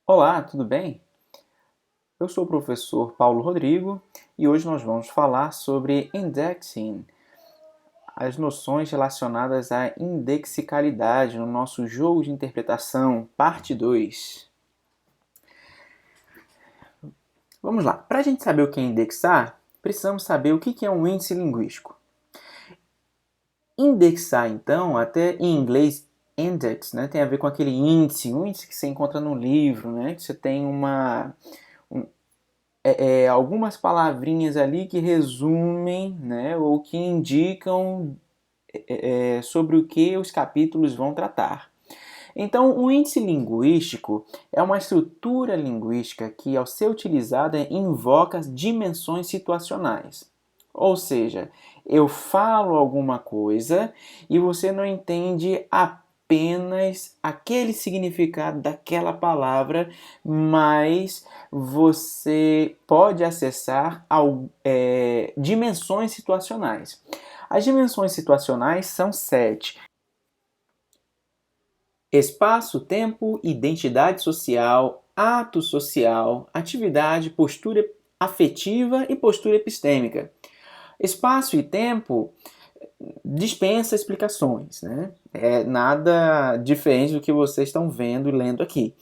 Olá, tudo bem? Eu sou o professor Paulo Rodrigo e hoje nós vamos falar sobre indexing, as noções relacionadas à indexicalidade no nosso jogo de interpretação, parte 2. Vamos lá, para a gente saber o que é indexar, precisamos saber o que é um índice linguístico. Indexar, então, até em inglês, index, né, tem a ver com aquele índice, um índice que você encontra no livro, né, que você tem algumas palavrinhas ali que resumem, né, ou que indicam sobre o que os capítulos vão tratar. Então, o índice linguístico é uma estrutura linguística que, ao ser utilizada, invoca as dimensões situacionais. Ou seja, eu falo alguma coisa e você não entende apenas aquele significado daquela palavra, mas você pode acessar dimensões situacionais. As dimensões situacionais são 7: espaço, tempo, identidade social, ato social, atividade, postura afetiva e postura epistêmica. Espaço e tempo dispensa explicações, né? É nada diferente do que vocês estão vendo e lendo aqui.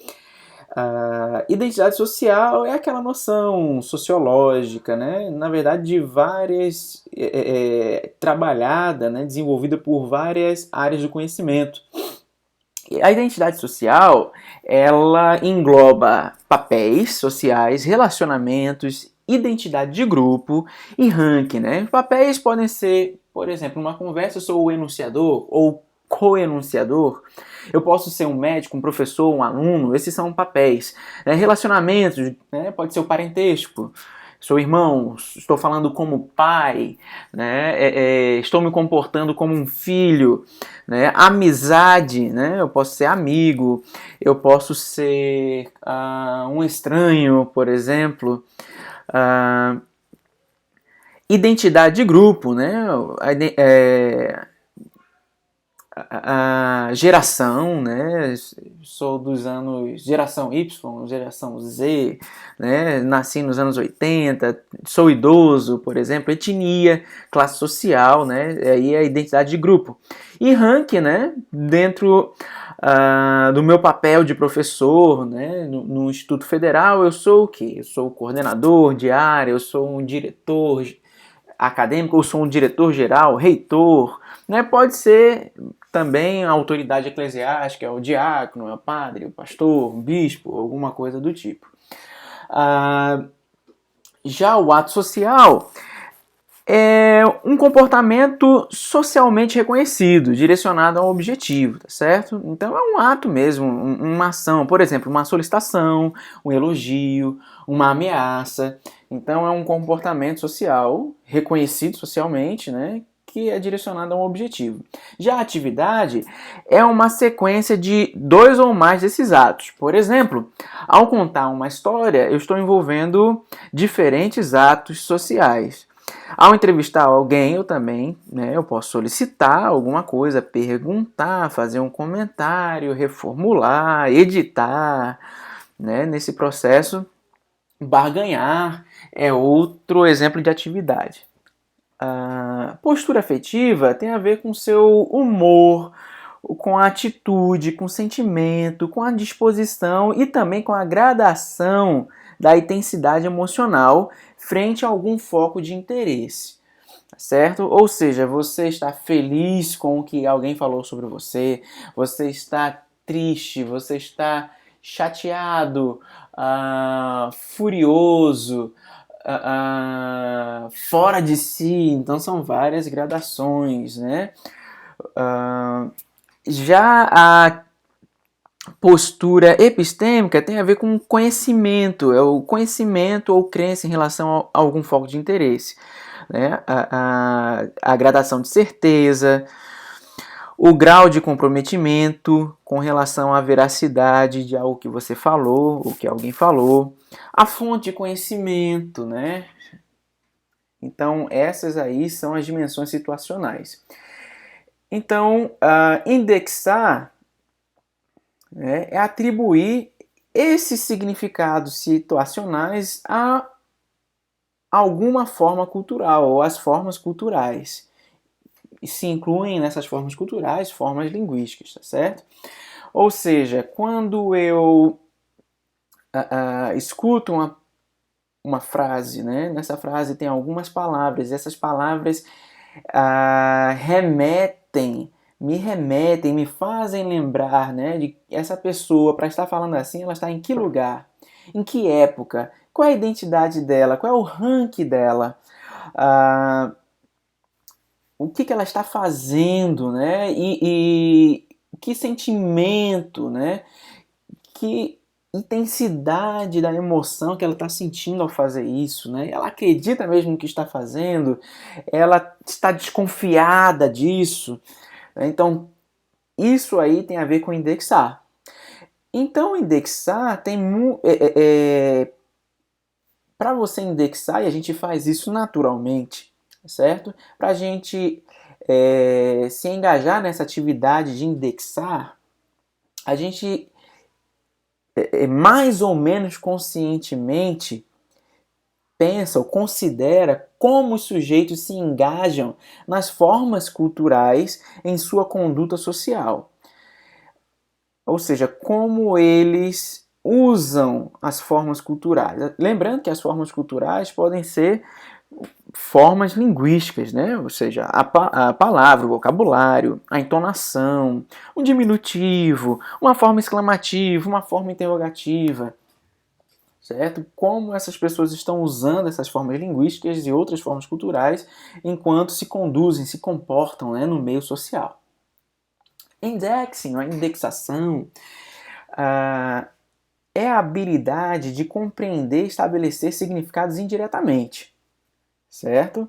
Identidade social é aquela noção sociológica, né? Na verdade, de várias trabalhada, né? Desenvolvida por várias áreas do conhecimento. A identidade social, ela engloba papéis sociais, relacionamentos, identidade de grupo e ranking, né? Papéis podem ser, por exemplo, numa conversa eu sou o enunciador ou co-enunciador. Eu posso ser um médico, um professor, um aluno. Esses são papéis. Relacionamentos, né? Pode ser o parentesco. Sou irmão, estou falando como pai, né? Estou me comportando como um filho, né? Amizade, né? Eu posso ser amigo, eu posso ser um estranho, por exemplo. Uh, Identidade de grupo, né? A geração, né? Sou dos anos geração Y, geração Z, né? Nasci nos anos 80, sou idoso, por exemplo, etnia, classe social, né? Aí é a identidade de grupo. E ranking, né? Dentro do meu papel de professor, né? No Instituto Federal, eu sou o quê? Eu sou o coordenador de área, eu sou um diretor acadêmico, eu sou um diretor geral, reitor, né? Pode ser também a autoridade eclesiástica, é o diácono, é o padre, o pastor, o bispo, alguma coisa do tipo. Já o ato social é um comportamento socialmente reconhecido, direcionado a um objetivo, tá certo? Então é um ato mesmo, uma ação, por exemplo, uma solicitação, um elogio, uma ameaça. Então é um comportamento social reconhecido socialmente, né, que é direcionado a um objetivo. Já a atividade é uma sequência de dois ou mais desses atos. Por exemplo, ao contar uma história, eu estou envolvendo diferentes atos sociais. Ao entrevistar alguém, eu também, né, eu posso solicitar alguma coisa, perguntar, fazer um comentário, reformular, editar, né, nesse processo. Barganhar é outro exemplo de atividade. A postura afetiva tem a ver com seu humor, com a atitude, com o sentimento, com a disposição e também com a gradação da intensidade emocional frente a algum foco de interesse, certo? Ou seja, você está feliz com o que alguém falou sobre você, você está triste, você está chateado, furioso, fora de si. Então são várias gradações, né? Já a postura epistêmica tem a ver com conhecimento, é o conhecimento ou crença em relação a algum foco de interesse, né? A gradação de certeza, o grau de comprometimento com relação à veracidade de algo que você falou, ou que alguém falou, a fonte de conhecimento, né? Então, essas aí são as dimensões situacionais. Então, indexar, né, é atribuir esses significados situacionais a alguma forma cultural, ou as formas culturais. E se incluem nessas formas culturais formas linguísticas, tá certo? Ou seja, quando eu escuto uma frase, né? Nessa frase tem algumas palavras, e essas palavras me remetem, me fazem lembrar, né, de essa pessoa, para estar falando assim, ela está em que lugar, em que época, qual é a identidade dela, qual é o ranking dela, o que ela está fazendo, né, e que sentimento, né, que intensidade da emoção que ela está sentindo ao fazer isso, né? Ela acredita mesmo no que está fazendo, ela está desconfiada disso. Então, isso aí tem a ver com indexar. Então, indexar tem para você indexar, e a gente faz isso naturalmente, certo? Para a gente se engajar nessa atividade de indexar, a gente mais ou menos conscientemente pensa ou considera como os sujeitos se engajam nas formas culturais em sua conduta social. Ou seja, como eles usam as formas culturais. Lembrando que as formas culturais podem ser formas linguísticas, né? Ou seja, a palavra, o vocabulário, a entonação, um diminutivo, uma forma exclamativa, uma forma interrogativa, certo? Como essas pessoas estão usando essas formas linguísticas e outras formas culturais enquanto se conduzem, se comportam, né, no meio social. Indexing, a indexação, é a habilidade de compreender e estabelecer significados indiretamente, certo?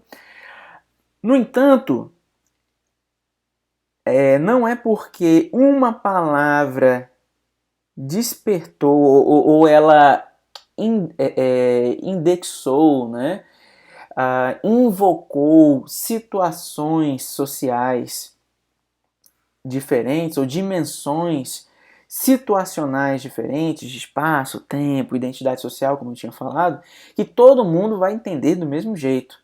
No entanto, não é porque uma palavra despertou ou ela indexou, né? Invocou situações sociais diferentes ou dimensões situacionais diferentes, de espaço, tempo, identidade social, como eu tinha falado, que todo mundo vai entender do mesmo jeito,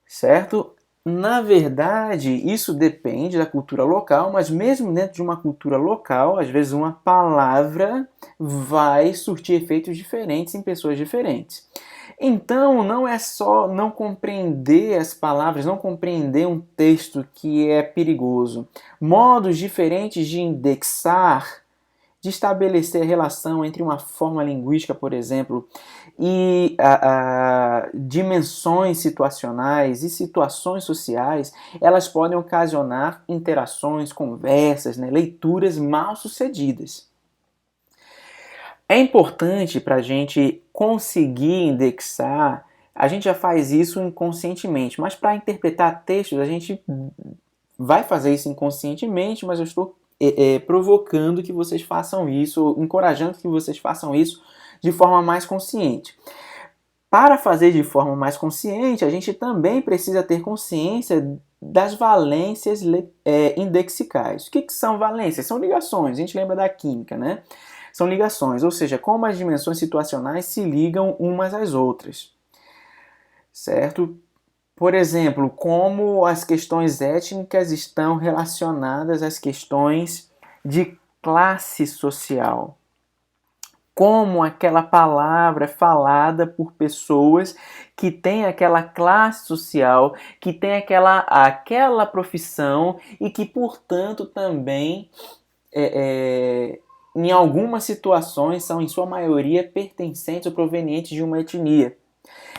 certo? Na verdade, isso depende da cultura local, mas mesmo dentro de uma cultura local, às vezes uma palavra vai surtir efeitos diferentes em pessoas diferentes. Então, não é só não compreender as palavras, não compreender um texto que é perigoso. Modos diferentes de indexar, de estabelecer a relação entre uma forma linguística, por exemplo, e dimensões situacionais e situações sociais, elas podem ocasionar interações, conversas, né, leituras mal sucedidas. É importante para a gente conseguir indexar, a gente já faz isso inconscientemente, mas para interpretar textos a gente vai fazer isso inconscientemente, mas eu estou provocando que vocês façam isso, encorajando que vocês façam isso de forma mais consciente. Para fazer de forma mais consciente, a gente também precisa ter consciência das valências indexicais. O que são valências? São ligações, a gente lembra da química, né? São ligações, ou seja, como as dimensões situacionais se ligam umas às outras, certo? Por exemplo, como as questões étnicas estão relacionadas às questões de classe social. Como aquela palavra é falada por pessoas que têm aquela classe social, que têm aquela profissão e que, portanto, também, em algumas situações, são, em sua maioria, pertencentes ou provenientes de uma etnia.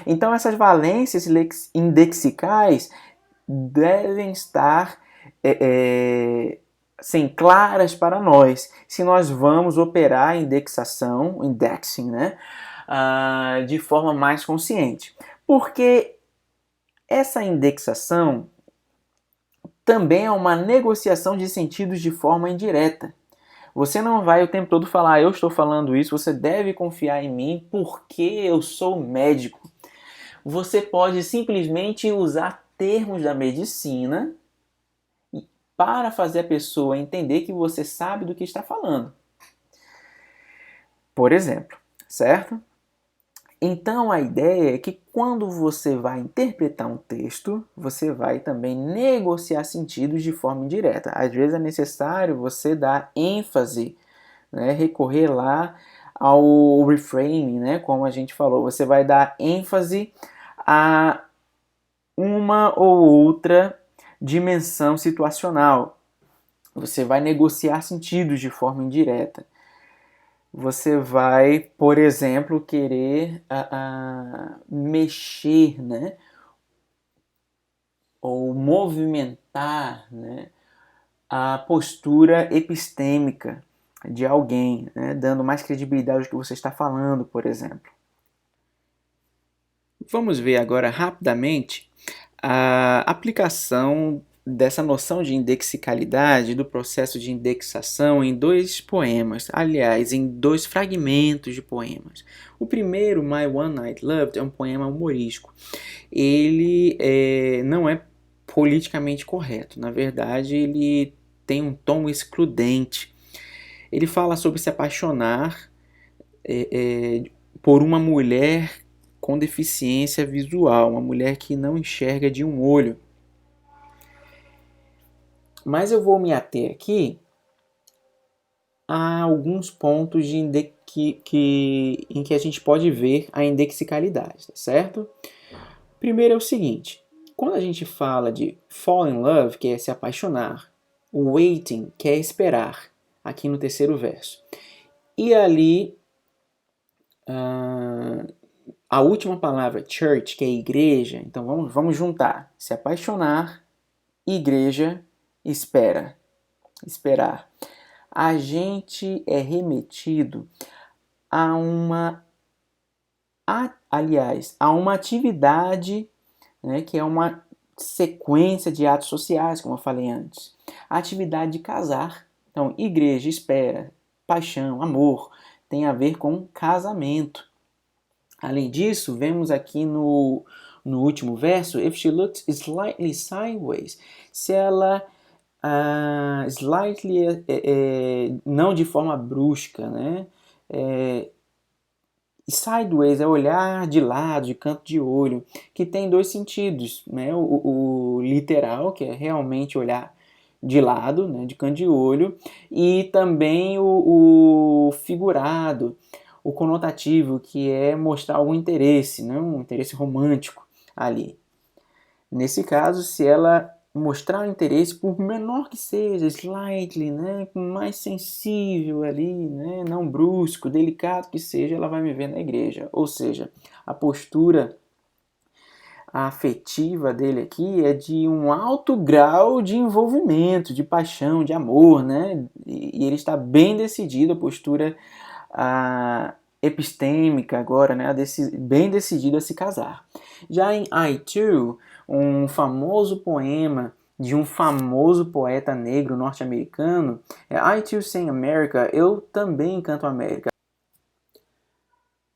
Então, essas valências indexicais devem estar claras para nós, se nós vamos operar a indexação, indexing, né, de forma mais consciente. Porque essa indexação também é uma negociação de sentidos de forma indireta. Você não vai o tempo todo falar, eu estou falando isso, você deve confiar em mim porque eu sou médico. Você pode simplesmente usar termos da medicina para fazer a pessoa entender que você sabe do que está falando. por exemplo, certo? Então a ideia é que quando você vai interpretar um texto, você vai também negociar sentidos de forma indireta. Às vezes é necessário você dar ênfase, né, recorrer lá ao reframing, né, como a gente falou. Você vai dar ênfase a uma ou outra dimensão situacional. Você vai negociar sentidos de forma indireta. Você vai, por exemplo, querer mexer, né, ou movimentar, né, a postura epistêmica de alguém, né, dando mais credibilidade ao que você está falando, por exemplo. Vamos ver agora rapidamente a aplicação dessa noção de indexicalidade, do processo de indexação em dois poemas, aliás, em dois fragmentos de poemas. O primeiro, My One Night Loved, é um poema humorístico. Ele não é politicamente correto, na verdade ele tem um tom excludente. Ele fala sobre se apaixonar por uma mulher com deficiência visual, uma mulher que não enxerga de um olho. Mas eu vou me ater aqui a alguns pontos em que a gente pode ver a indexicalidade, tá certo? Primeiro é o seguinte, quando a gente fala de fall in love, que é se apaixonar, waiting, que é esperar, aqui no terceiro verso, e ali a última palavra, church, que é igreja, então vamos juntar, se apaixonar, igreja, espera, esperar. A gente é remetido a uma atividade, né, que é uma sequência de atos sociais, como eu falei antes. A atividade de casar. Então, igreja, espera, paixão, amor, tem a ver com casamento. Além disso, vemos aqui no último verso, if she looks slightly sideways, se ela slightly, não de forma brusca, né? Sideways é olhar de lado, de canto de olho, que tem dois sentidos, né? O literal, que é realmente olhar de lado, né? De canto de olho, e também o figurado, o conotativo, que é mostrar algum interesse, né? Um interesse romântico ali. Nesse caso, se ela mostrar o interesse, por menor que seja, slightly, né, mais sensível ali, né, não brusco, delicado que seja, ela vai me ver na igreja. Ou seja, a postura afetiva dele aqui é de um alto grau de envolvimento, de paixão, de amor, né? E ele está bem decidido, a postura epistêmica agora, né, bem decidido a se casar. Já em I Too, um famoso poema de um famoso poeta negro norte-americano, I Too Sing America, eu também canto América.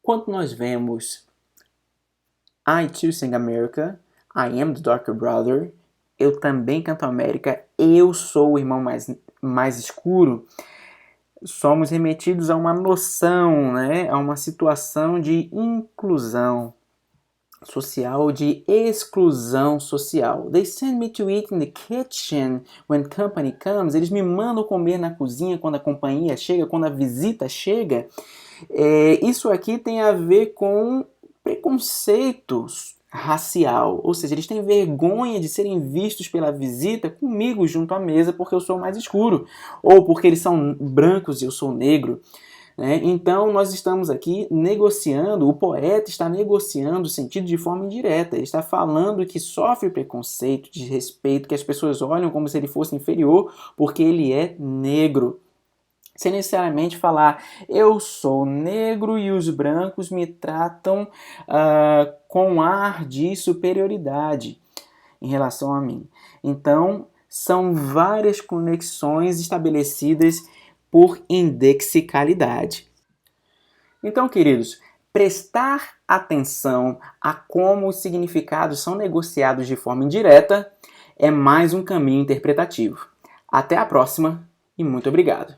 Quando nós vemos I Too Sing America, I Am the Darker Brother, eu também canto América, eu sou o irmão mais escuro, somos remetidos a uma noção, né, a uma situação de inclusão social, de exclusão social. They send me to eat in the kitchen when company comes. Eles me mandam comer na cozinha quando a companhia chega, quando a visita chega. Isso aqui tem a ver com preconceito racial, ou seja, eles têm vergonha de serem vistos pela visita comigo junto à mesa porque eu sou mais escuro, ou porque eles são brancos e eu sou negro. Então nós estamos aqui negociando, o poeta está negociando o sentido de forma indireta, ele está falando que sofre preconceito, desrespeito, que as pessoas olham como se ele fosse inferior porque ele é negro. Sem necessariamente falar, eu sou negro e os brancos me tratam com ar de superioridade em relação a mim. Então, são várias conexões estabelecidas por indexicalidade. Então, queridos, prestar atenção a como os significados são negociados de forma indireta é mais um caminho interpretativo. Até a próxima e muito obrigado!